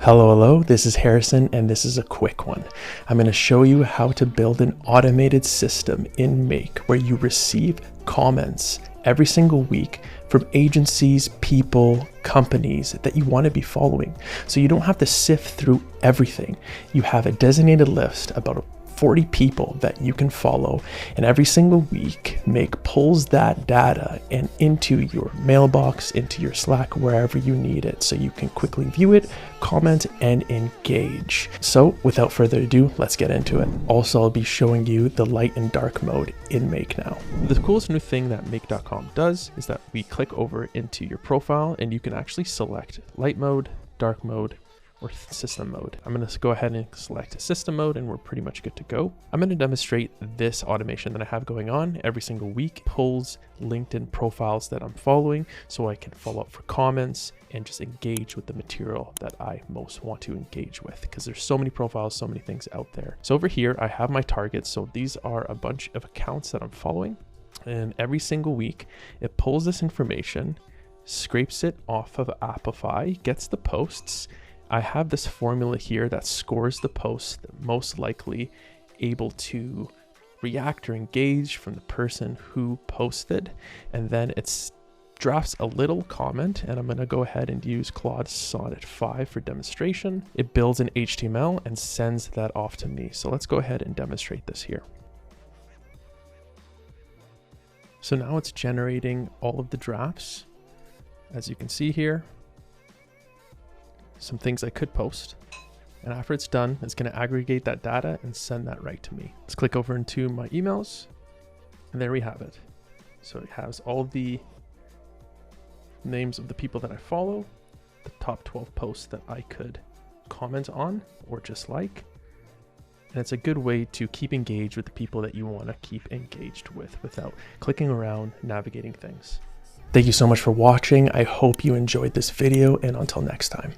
Hello, this is Harrison, and this is a quick one. I'm going to show you how to build an automated system in Make where you receive comments every single week from agencies, people, companies that you want to be following. So you don't have to sift through everything. You have a designated list, about 40 people that you can follow, and every single week Make pulls that data and into your mailbox, into your Slack, wherever you need it, so you can quickly view it, comment, and engage. So without further ado, let's get into it. Also, I'll be showing you the light and dark mode in Make now. The coolest new thing that Make.com does is that we click over into your profile and you can actually select light mode, dark mode, or system mode. I'm going to go ahead and select system mode and we're pretty much good to go. I'm going to demonstrate this automation that I have going on every single week. Pulls LinkedIn profiles that I'm following so I can follow up for comments and just engage with the material that I most want to engage with, because there's so many profiles, so many things out there. So over here, I have my targets. So these are a bunch of accounts that I'm following, and every single week it pulls this information, scrapes it off of Apify, gets the posts. I have this formula here that scores the posts most likely able to react or engage from the person who posted, and then it drafts a little comment, and I'm going to go ahead and use Claude Sonnet 5 for demonstration. It builds an HTML and sends that off to me. So let's go ahead and demonstrate this here. So now it's generating all of the drafts, as you can see here. Some things I could post, and after it's done, it's going to aggregate that data and send that right to me. Let's click over into my emails, and there we have it. So it has all the names of the people that I follow, the top 12 posts that I could comment on or just like, and it's a good way to keep engaged with the people that you want to keep engaged with without clicking around, navigating things. Thank you so much for watching. I hope you enjoyed this video, and until next time.